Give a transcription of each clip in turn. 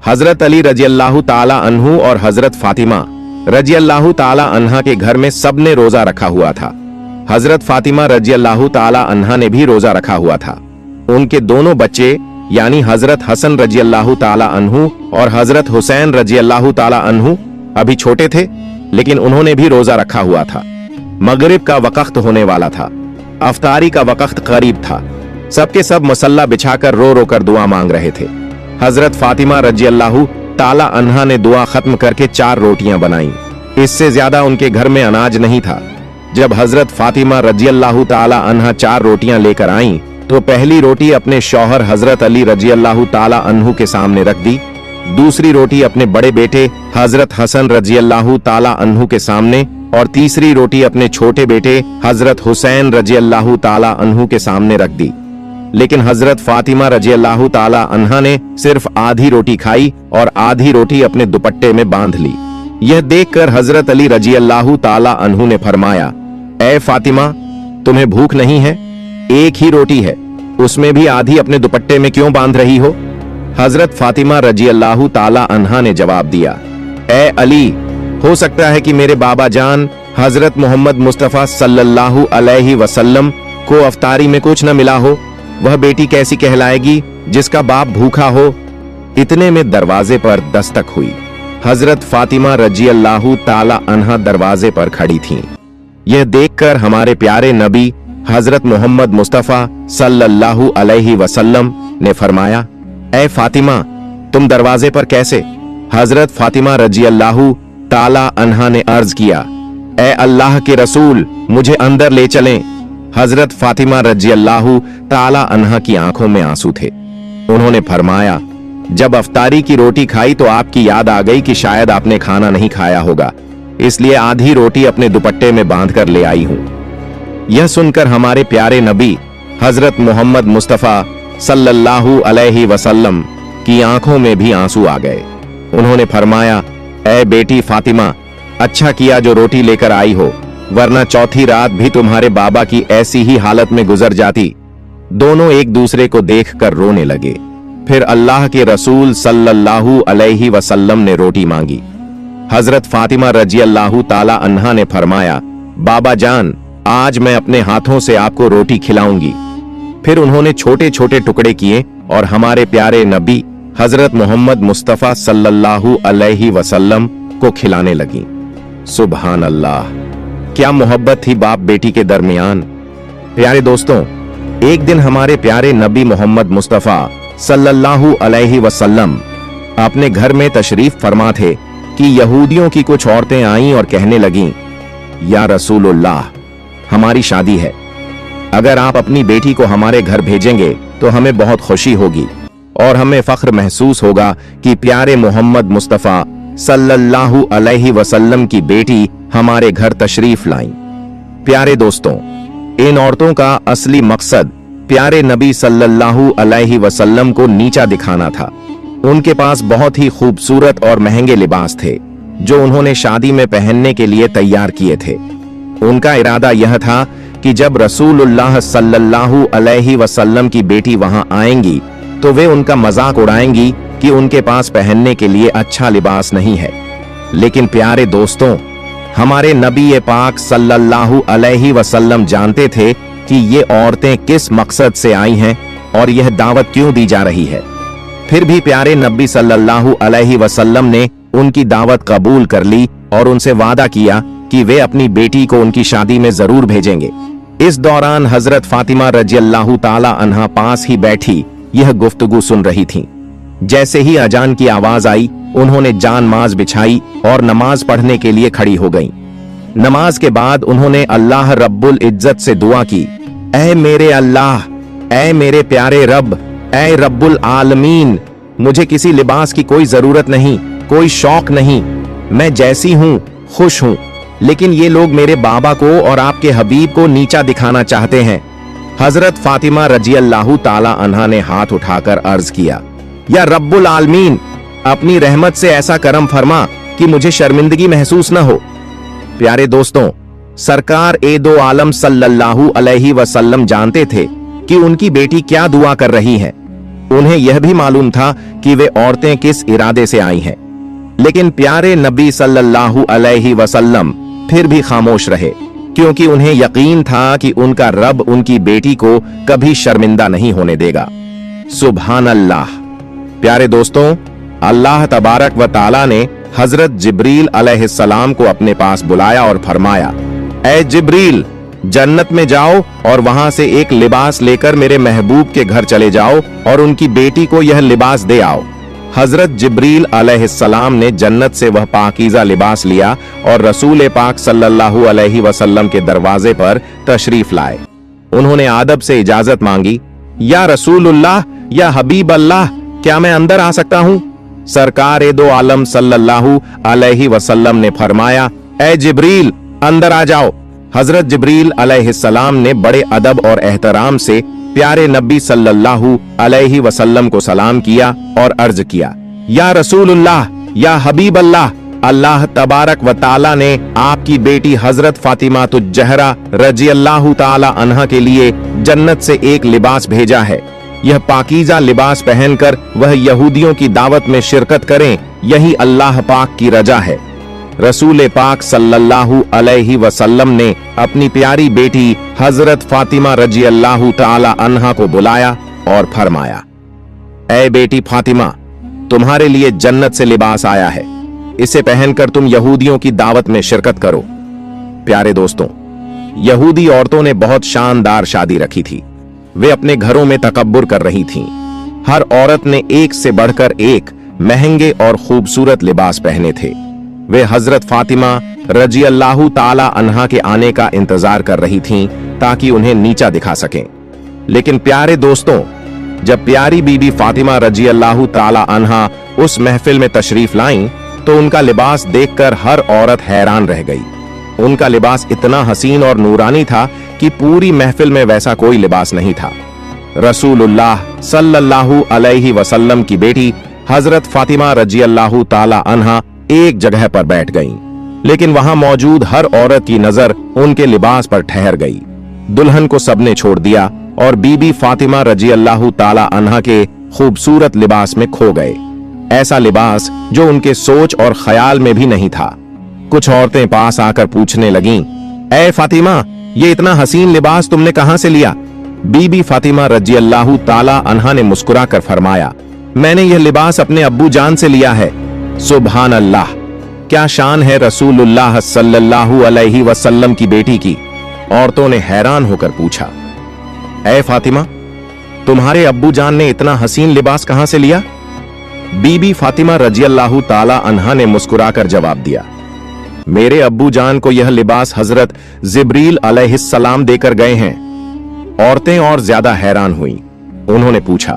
हजरत अली रजियल्लाहु ताला अन्हु और हजरत फातिमा रजियल्लाहु ताला अन्हा के घर में सबने रोजा रखा हुआ था। हजरत फातिमा रजियल्लाहु ताला अन्हा ने भी रोजा रखा हुआ था। उनके दोनों बच्चे यानी हजरत हसन रजियल्लाहु ताला अन्हु और हजरत हुसैन रजियल्लाहु ताला अन्हु अभी छोटे थे, लेकिन उन्होंने भी रोजा रखा हुआ था। मगरिब का वक्त होने वाला था, अफ्तारी का वक्त करीब था। सबके सब मुसल्ला बिछाकर रो रो कर दुआ मांग रहे थे। हजरत फातिमा रजियल्लाहु ताला अन्हा ने दुआ खत्म करके 4 रोटियां बनाई। इससे ज्यादा उनके घर में अनाज नहीं था। जब हजरत फातिमा रजियल्लाहु ताला अन्हा 4 रोटियां लेकर आईं, तो पहली रोटी अपने शौहर हजरत अली रजियल्लाहु ताला अन्हु के सामने रख दी, दूसरी रोटी अपने बड़े बेटे हजरत हसन रजियल्लाहु ताला अन्हु के सामने और तीसरी रोटी अपने छोटे बेटे हजरत हुसैन रजियल्लाहु ताला अन्हु के सामने रख दी। लेकिन हजरत फातिमा रजियल्लाहु ताला अन्हा ने सिर्फ आधी रोटी खाई और आधी रोटी अपने दुपट्टे में बांध ली। यह देखकर हजरत अली रजियल्लाहु ताला अन्हु ने फरमाया, ऐ फातिमा, तुम्हें भूख नहीं है? एक ही रोटी है, उसमें भी आधी अपने दुपट्टे में क्यों बांध रही हो? हजरत फातिमा रजियल्लाहु ताला अन्हा ने जवाब दिया, ऐ अली, हो सकता है कि मेरे बाबा जान हजरत मोहम्मद मुस्तफा सल्लल्लाहु अलैहि वसल्लम को अफ्तारी में कुछ न मिला हो। वह बेटी कैसी कहलाएगी जिसका बाप भूखा हो? इतने में दरवाजे पर दस्तक हुई। हजरत फातिमा रजियल्लाहु ताला अन्हा दरवाजे पर खड़ी थीं। यह देखकर हमारे प्यारे नबी हजरत मोहम्मद मुस्तफा सल्लल्लाहु अलैहि वसल्लम ने फरमाया, ऐ फातिमा, तुम दरवाजे पर कैसे? हजरत फातिमा रजियल्लाहु ताला अन्हा ने अर्ज किया, ऐ अल्लाह के रसूल, मुझे अंदर ले चलें। हजरत फातिमा रजियल्लाहु ताला अन्हा की आंखों में आंसू थे। उन्होंने फरमाया, जब अफ्तारी की रोटी खाई तो आपकी याद आ गई कि शायद आपने खाना नहीं खाया होगा, इसलिए आधी रोटी अपने दुपट्टे में बांधकर ले आई हूं। यह सुनकर हमारे प्यारे नबी हजरत मोहम्मद मुस्तफा सल्लल्लाहु अलैहि वसल्लम की आंखों में भी आंसू आ गए। उन्होंने फरमाया, ऐ बेटी फातिमा, अच्छा किया जो रोटी लेकर आई हो, वरना चौथी रात भी तुम्हारे बाबा की ऐसी ही हालत में गुजर जाती। दोनों एक दूसरे को देखकर रोने लगे। फिर अल्लाह के रसूल सल्लल्लाहु अलैहि वसल्लम ने रोटी मांगी। हजरत फातिमा रजियल्लाहु ताला अन्हा ने फरमाया, बाबा जान, आज मैं अपने हाथों से आपको रोटी खिलाऊंगी। फिर उन्होंने छोटे छोटे टुकड़े किए और हमारे प्यारे नबी हजरत मोहम्मद मुस्तफा सल्लल्लाहु अलैहि वसल्लम को खिलाने लगी। सुभान अल्लाह, क्या मोहब्बत थी बाप बेटी के दरमियान। प्यारे दोस्तों, एक दिन हमारे प्यारे नबी मोहम्मद मुस्तफा सल्लल्लाहु अलैहि वसल्लम अपने घर में तशरीफ फरमा थे कि यहूदियों की कुछ औरतें आईं और कहने लगीं, या रसूलुल्लाह, हमारी शादी है, अगर आप अपनी बेटी को हमारे घर भेजेंगे तो हमें बहुत खुशी होगी और हमें फख्र महसूस होगा कि प्यारे मोहम्मद मुस्तफा सल्लल्लाहु अलैहि वसल्लम की बेटी हमारे घर तशरीफ लाईं। प्यारे दोस्तों, इन औरतों का असली मकसद प्यारे नबी सल्लल्लाहु अलैहि वसल्लम को नीचा दिखाना था। उनके पास बहुत ही खूबसूरत और महंगे लिबास थे जो उन्होंने शादी में पहनने के लिए तैयार किए थे। उनका इरादा यह था कि जब रसूलुल्लाह सल्लल्लाहु अलैहि वसल्लम की बेटी वहां आएंगी तो वे उनका मजाक उड़ाएंगी कि उनके पास पहनने के लिए अच्छा लिबास नहीं है। लेकिन प्यारे दोस्तों, हमारे नबी पाक सल्लल्लाहु अलैहि वसल्लम जानते थे कि ये औरतें किस मकसद से आई हैं और यह दावत क्यों दी जा रही है। फिर भी प्यारे नबी सल्लल्लाहु अलैहि वसल्लम ने उनकी दावत कबूल कर ली और उनसे वादा किया कि वे अपनी बेटी को उनकी शादी में जरूर भेजेंगे। इस दौरान हजरत फातिमा रजियल्लाहु ताला अन्हा पास ही बैठी यह गुफ्तगू सुन रही थीं। जैसे ही अजान की आवाज आई, उन्होंने जान माज बिछाई और नमाज पढ़ने के लिए खड़ी हो गईं। नमाज के बाद उन्होंने अल्लाह रब्बुल इज्जत से दुआ की, ऐ मेरे अल्लाह, ऐ मेरे प्यारे रब, ऐ रब्बुल आलमीन, मुझे किसी लिबास की कोई जरूरत नहीं, कोई शौक नहीं, मैं जैसी हूँ खुश हूँ, लेकिन ये लोग मेरे बाबा को और आपके हबीब को नीचा दिखाना चाहते हैं। हजरत फातिमा रजियल्लाहु ताला अन्हा ने हाथ उठाकर अर्ज किया, या रब्बुल आलमीन, अपनी रहमत से ऐसा करम फरमा कि मुझे शर्मिंदगी महसूस न हो। प्यारे दोस्तों, सरकार ए दो आलम सल्लल्लाहु अलैहि वसल्लम जानते थे कि उनकी बेटी क्या दुआ कर रही है। उन्हें यह भी मालूम था कि वे औरतें किस इरादे से आई हैं, लेकिन प्यारे नबी सल्लल्लाहु अलैहि वसल्लम फिर भी खामोश रहे, क्योंकि उन्हें यकीन था कि उनका रब उनकी बेटी को कभी शर्मिंदा नहीं होने देगा। सुभान अल्लाह। प्यारे दोस्तों, अल्लाह तबारक व ताला ने हजरत जिब्रील अलैहिस्सलाम को अपने पास बुलाया और फरमाया, ऐ जिब्रील, जन्नत में जाओ और वहां से एक लिबास लेकर मेरे महबूब के घर चले जाओ और उनकी बेटी को यह लिबास दे आओ। हजरत जिब्रील अलैहिस्सलाम ने जन्नत से वह पाकीज़ा लिबास लिया और रसूल पाक सल्लल्लाहु अलैहि वसल्लम के दरवाजे पर तशरीफ लाए। उन्होंने आदब से इजाजत मांगी, या रसूलुल्लाह, या हबीब अल्लाह, क्या मैं अंदर आ सकता हूं? सरकार दो आलम सल्लल्लाहु अलैहि वसल्लम ने फरमाया, ऐ जिब्रील, अंदर आ जाओ। हजरत जिब्रील अलैहिस्सलाम ने बड़े अदब और एहतराम से प्यारे नबी सल्लल्लाहु अलैहि वसल्लम को सलाम किया और अर्ज किया, या रसूलुल्लाह, या हबीब अल्लाह, अल्लाह तबारक व ताला ने आपकी बेटी हजरत फातिमा तुज्जहरा रजियल्लाहु ताला अन्हा के लिए जन्नत से एक लिबास भेजा है। यह पाकीज़ा लिबास पहनकर वह यहूदियों की दावत में शिरकत करें, यही अल्लाह पाक की रजा है। रसूल पाक सल्लल्लाहु अलैहि वसल्लम ने अपनी प्यारी बेटी हजरत फातिमा रजियल्लाहु ताला अन्हा को बुलाया और फरमाया, ऐ बेटी फातिमा, तुम्हारे लिए जन्नत से लिबास आया है, इसे पहनकर तुम यहूदियों की दावत में शिरकत करो। प्यारे दोस्तों, यहूदी औरतों ने बहुत शानदार शादी रखी थी। वे अपने घरों में तकब्बुर कर रही थीं। हर औरत ने एक से बढ़कर एक महंगे और खूबसूरत लिबास पहने थे। वे हजरत फातिमा रजियल्लाहु ताला अन्हा के आने का इंतजार कर रही थीं ताकि उन्हें नीचा दिखा सकें। लेकिन प्यारे दोस्तों, जब प्यारी बीबी फातिमा रजियल्लाहु ताला अन्हा उस महफिल में तशरीफ लाईं, तो उनका लिबास देखकर हर औरत हैरान रह गई। उनका लिबास इतना हसीन और नूरानी था कि पूरी महफिल में वैसा कोई लिबास नहीं था। रसूलुल्लाह सल्लल्लाहु अलैहि वसल्लम की बेटी हजरत फातिमा रजियल्लाहु ताला अन्हा एक जगह पर बैठ गईं, लेकिन वहां मौजूद हर औरत की नजर उनके लिबास पर ठहर गई। दुल्हन को सबने छोड़ दिया और बीबी फातिमा रजियल्लाहु ताला अन्हा के खूबसूरत लिबास में खो गए। ऐसा लिबास जो उनके सोच और ख्याल में भी नहीं था। कुछ औरतें पास आकर पूछने लगीं, ऐ फातिमा, ये इतना हसीन लिबास तुमने कहां से लिया? बीबी फातिमा रजियल्लाहु ताला अन्हा ने मुस्कुराकर फरमाया, मैंने यह लिबास अपने अब्बू जान से लिया है। सुभान अल्लाह, क्या शान है रसूलुल्लाह सल्लल्लाहु अलैहि वसल्लम की बेटी की। औरतों ने हैरान होकर पूछा, ऐ फातिमा, तुम्हारे अब्बू जान ने इतना हसीन लिबास कहां से लिया? बीबी फातिमा रजियल्लाहु ताला अन्हा ने मुस्कुराकर जवाब दिया, मेरे अब्बू जान को यह लिबास हजरत जिब्रील अलैहिस्सलाम देकर गए हैं। औरतें और ज्यादा हैरान हुईं। उन्होंने पूछा,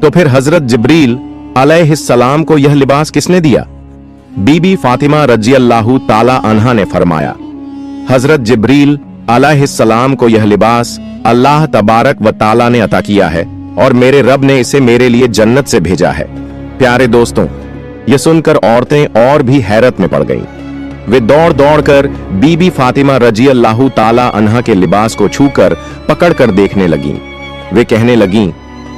तो फिर हजरत जिब्रील अलैहिस्सलाम को यह लिबास किसने दिया? बीबी फातिमा रजियल्लाहु ताला अन्हा ने फरमाया, हजरत जिब्रील अलैहिस्सलाम को यह लिबास अल्लाह तबारक व ताला ने अता किया है और मेरे रब ने इसे मेरे लिए जन्नत से भेजा है। प्यारे दोस्तों, यह सुनकर औरतें और भी हैरत में पड़ गईं। वे दौड़ दौड़कर बीबी फातिमा रजियल्लाहु ताला अन्हा के लिबास को छूकर पकड़कर देखने लगीं। वे कहने लगीं,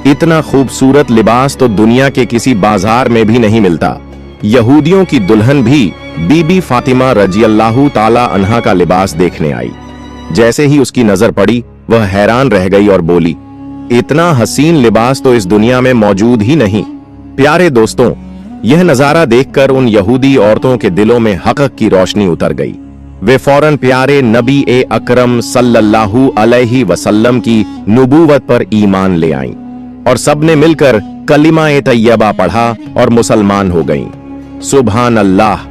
इतना खूबसूरत लिबास तो दुनिया के किसी बाजार में भी नहीं मिलता। यहूदियों की दुल्हन भी बीबी फातिमा रजियल्लाहु ताला अन्हा का लिबास देखने आई। जैसे ही उसकी नजर पड़ी, वह हैरान रह गई और बोली, इतना हसीन लिबास तो इस दुनिया में मौजूद ही नहीं। प्यारे दोस्तों, यह नजारा देखकर उन यहूदी औरतों के दिलों में हक की रोशनी उतर गई। वे फौरन प्यारे नबी ए अकरम सल्लल्लाहु अलैहि वसल्लम की नबूवत पर ईमान ले आईं और सबने मिलकर कलिमा ए तैयबा पढ़ा और मुसलमान हो गईं। सुभान अल्लाह।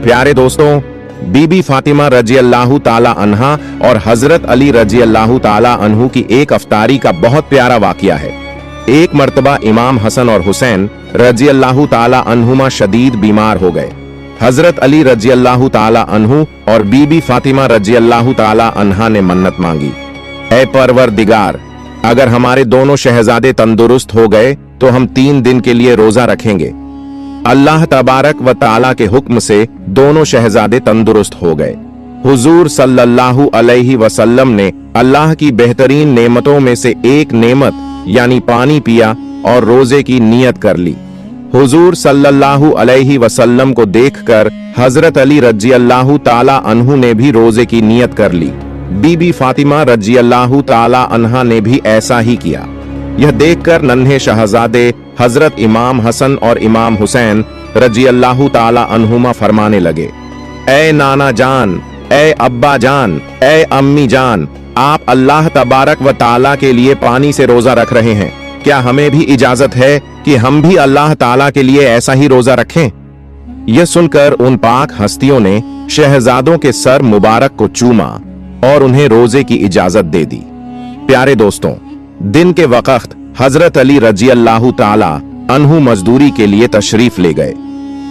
प्यारे दोस्तों, बीबी फातिमा रजियल्लाहु ताला अन्हा और हजरत अली रजियल्लाहु ताला अन्हु की एक अफ्तारी का बहुत प्यारा वाकया है। एक मर्तबा इमाम हसन और हुसैन रजियल्लाहु ताला अन्हुमा शदीद बीमार हो गए। हजरत अली रजियल्लाहु ताला अन्हु और बीबी फातिमा रजियल्लाहु ताला अन्हा ने मन्नत मांगी, ऐ परवरदिगार, अगर हमारे दोनों शहजादे तंदुरुस्त हो गए तो हम 3 दिन के लिए रोजा रखेंगे। अल्लाह तबारक व ताला के हुक्म से दोनों शहजादे तंदुरुस्त हो गए। हुजूर सल्लल्लाहु अलैहि वसल्लम ने अल्लाह की बेहतरीन नेमतों में से एक नेमत यानी पानी पिया और रोजे की नियत कर ली। हुजूर सल्लल्लाहु अलैहि वसल्लम को देखकर हजरत अली रजी अल्लाह ताला अन्हु ने भी रोजे की नियत कर ली। बीबी फातिमा रजी अल्लाह ताला अन्हा ने भी ऐसा ही किया। यह देखकर नन्हे शहजादे हजरत इमाम हसन और इमाम हुसैन रजी अल्लाह ताला अन्हुमा फरमाने लगे, ए नाना जान, ए अब्बा जान, ए अम्मी जान, आप अल्लाह तबारक व ताला के लिए पानी से रोजा रख रहे हैं, क्या हमें भी इजाजत है कि हम भी अल्लाह ताला के लिए ऐसा ही रोजा रखें? यह सुनकर उन पाक हस्तियों ने शहजादों के सर मुबारक को चूमा और उन्हें रोजे की इजाजत दे दी। प्यारे दोस्तों, दिन के वक्त हजरत अली रजी अल्लाह ताला अन्हु मजदूरी के लिए तशरीफ ले गए।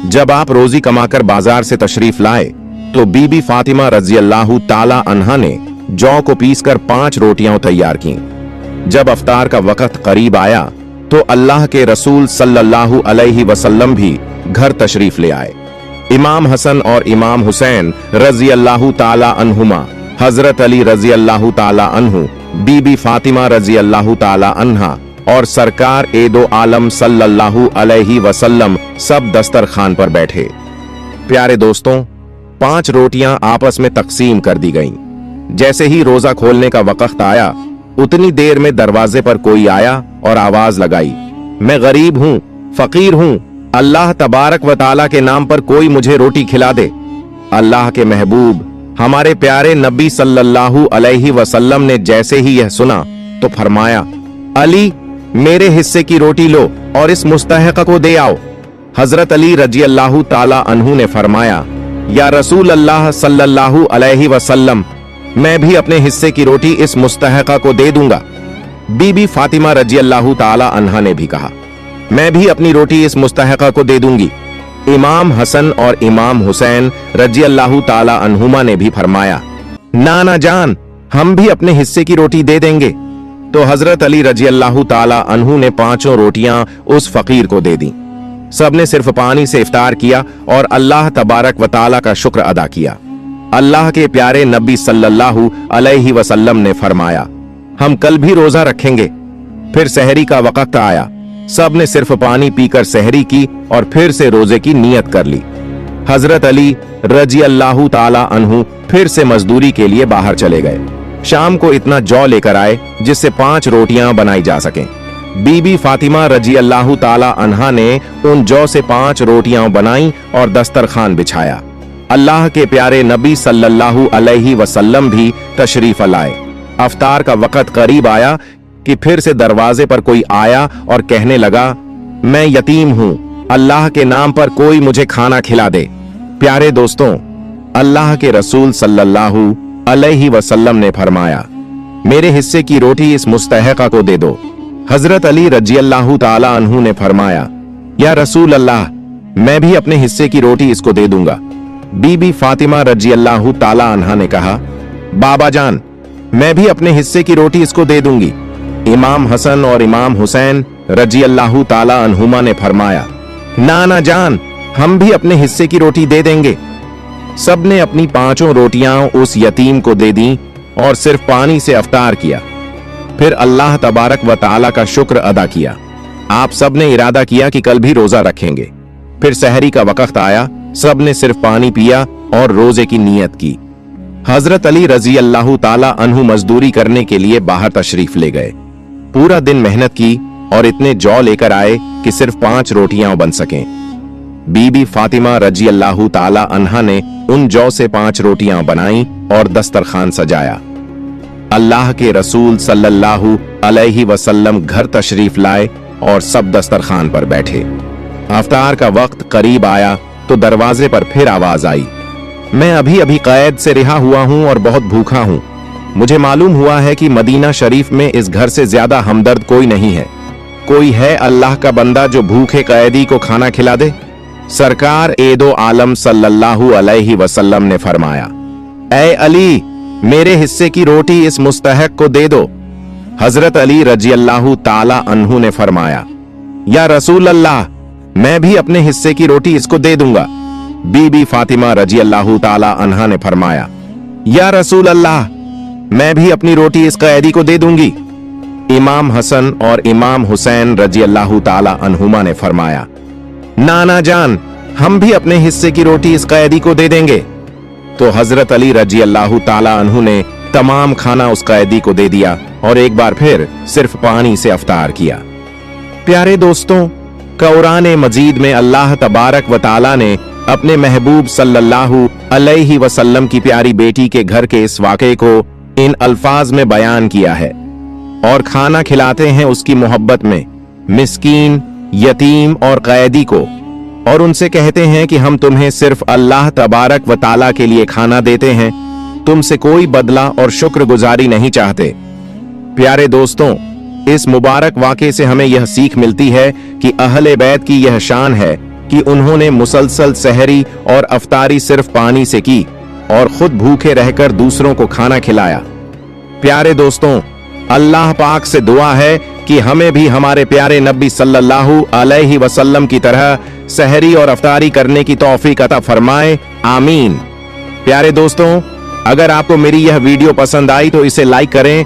जब आप रोजी कमाकर बाजार से तशरीफ लाए तो बीबी फातिमा रजी अल्लाह ताला अन्हा ने जौ को पीसकर 5 रोटियां तैयार की। जब अफ्तार का वक्त करीब आया तो अल्लाह के रसूल सल्लल्लाहु अलैहि वसल्लम भी घर तशरीफ ले आए। इमाम हसन और इमाम हुसैन रजी अल्लाह ताला अन्हुमा, हजरत अली रजी अल्लाह ताला अन्हु, बीबी फातिमा रजी अल्लाह ताला अन्हा और सरकार एदो आलम सल्लल्लाहु अलैहि वसल्लम सब दस्तरखान पर बैठे। प्यारे दोस्तों, 5 रोटियां आपस में तकसीम कर दी गईं। जैसे ही रोजा खोलने का वक्त आया उतनी देर में दरवाजे पर कोई आया और आवाज लगाई, मैं गरीब हूं, फकीर हूं, अल्लाह तबारक व ताला के नाम पर कोई मुझे रोटी खिला दे। अल्लाह के महबूब हमारे प्यारे नबी सल्लल्लाहु अलैहि वसल्लम ने जैसे ही यह सुना तो फरमाया, अली, मेरे हिस्से की रोटी लो और इस मुस्तहक को दे आओ। हजरत अली रजी अल्लाह ताला अन्हु ने फरमाया, या रसूल अल्लाह सल्लल्लाहु अलैहि वसल्लम, मैं भी अपने हिस्से की रोटी इस मुस्तहका को दे दूंगा। बीबी फातिमा रजी अल्लाह ताला अन्हा ने भी कहा, मैं भी अपनी रोटी इस मुस्तहका को दे दूंगी। इमाम हसन और इमाम हुसैन रजी अल्लाह ताला अन्हुमा ने भी फरमाया, नाना जान, हम भी अपने हिस्से की रोटी दे देंगे। तो हजरत अली रजी अल्लाह ताला अन्हु ने 5 रोटियां उस फकीर को दे दी। सबने सिर्फ पानी से इफ्तार किया और अल्लाह तबारक व ताला का शुक्र अदा किया। अल्लाह के प्यारे नबी सल्लल्लाहु अलैहि वसल्लम ने फरमाया, हम कल भी रोजा रखेंगे। फिर सहरी का वक्त आया, सब ने सिर्फ पानी पीकर सहरी की और फिर से रोजे की नियत कर ली। हजरत अली रजी अल्लाह ताला अन्हु फिर से मजदूरी के लिए बाहर चले गए। शाम को इतना जौ लेकर आए जिससे 5 रोटियां बनाई जा सकें। बीबी फातिमा रजी अल्लाह ताला अन्हा ने उन जौ से 5 रोटियां बनाई और दस्तरखान बिछाया। अल्लाह के प्यारे नबी सल्लल्लाहु अलैहि वसल्लम भी तशरीफ लाए। अफ्तार का वक्त करीब आया कि फिर से दरवाजे पर कोई आया और कहने लगा, मैं यतीम हूं, अल्लाह के नाम पर कोई मुझे खाना खिला दे। प्यारे दोस्तों, अल्लाह के रसूल सल्लल्लाहु अलैहि वसल्लम ने फरमाया, मेरे हिस्से की रोटी इस मुस्तहका को दे दो। हजरत अली रजी अल्लाह ताला अन्हु ने फरमाया, या रसूल अल्लाह, मैं भी अपने हिस्से की रोटी इसको दे दूंगा। बीबी फातिमा रजी अल्लाह ताला अन्हा ने कहा, बाबा जान, मैं भी अपने हिस्से की रोटी इसको दे दूंगी। इमाम हसन और इमाम हुसैन रजी अल्लाह ताला अन्हुमा ने फरमाया, नाना जान, हम भी अपने हिस्से की रोटी दे देंगे। सबने अपनी 5 रोटियां उस यतीम को दे दी और सिर्फ पानी से अफ्तार किया। फिर अल्लाह तबारक व ताला का शुक्र अदा किया। आप सबने इरादा किया कि कल भी रोजा रखेंगे। फिर सहरी का वक्त आया, सबने सिर्फ पानी पिया और रोजे की नियत की। हजरत अली रजी अल्लाह ताला अन्हु मजदूरी करने के लिए बाहर तशरीफ ले गए। पूरा दिन मेहनत की और इतने जौ लेकर आए कि सिर्फ 5 रोटियां बन सकें। बीबी फातिमा रजी अल्लाह ताला अन्हा ने उन जौ से 5 रोटियां बनाई और दस्तरखान सजाया। अल्लाह के रसूल सल्लल्लाहु अलैहि वसल्लम घर तशरीफ लाए और सब दस्तरखान पर बैठे। अफ्तार का वक्त करीब आया तो दरवाजे पर फिर आवाज आई, मैं अभी अभी कैद से रिहा हुआ हूं और बहुत भूखा हूं। मुझे मालूम हुआ है कि मदीना शरीफ में इस घर से ज्यादा हमदर्द कोई नहीं है। कोई है अल्लाह का बंदा जो भूखे कैदी को खाना खिला दे? सरकार एदो आलम सल्लल्लाहु अलैहि वसल्लम ने फरमाया, ऐ अली, मेरे हिस्से की रोटी इस मुस्तहक को दे दो। हजरत अली रजी अल्लाह ताला अन्हु ने फरमाया, या रसूल अल्लाह, मैं भी अपने हिस्से की रोटी इसको दे दूंगा। बीबी फातिमा रजी अल्लाह ताला अन्हा ने फरमाया, या रसूल अल्लाह, मैं भी अपनी रोटी इस कैदी को दे दूंगी। इमाम हसन और इमाम हुसैन रजियल्लाहु ताला अन्हुमा ने फरमाया, नाना जान, हम भी अपने हिस्से की रोटी इस कैदी को दे देंगे। तो हजरत अली रजियल्लाहु ताला अन्हु ने तमाम खाना उस कैदी को दे दिया और एक बार फिर सिर्फ पानी से अफ्तार किया। प्यारे दोस्तों, कुरान मजीद में अल्लाह तबारक व ताला ने अपने महबूब सल्लल्लाहु अलैहि वसल्लम की प्यारी बेटी के घर के इस वाक़े को इन अल्फाज में बयान किया है और खाना खिलाते हैं उसकी मोहब्बत में मिस्कीन, यतीम और कैदी को, और उनसे कहते हैं कि हम तुम्हें सिर्फ अल्लाह तबारक व ताला के लिए खाना देते हैं, तुमसे कोई बदला और शुक्रगुजारी नहीं चाहते। प्यारे दोस्तों, इस मुबारक वाक़े से हमें यह सीख मिलती है कि अहले बैत की यह शान है कि उन्होंने मुसलसल सहरी और अफ्तारी सिर्फ पानी से की और खुद भूखे रहकर दूसरों को खाना खिलाया। प्यारे दोस्तों, अल्लाह पाक से दुआ है कि हमें भी हमारे प्यारे नबी सल्लल्लाहु अलैहि वसल्लम की तरह सहरी और अफ्तारी करने की तौफीक अता फरमाए, आमीन। प्यारे दोस्तों, अगर आपको मेरी यह वीडियो पसंद आई तो इसे लाइक करें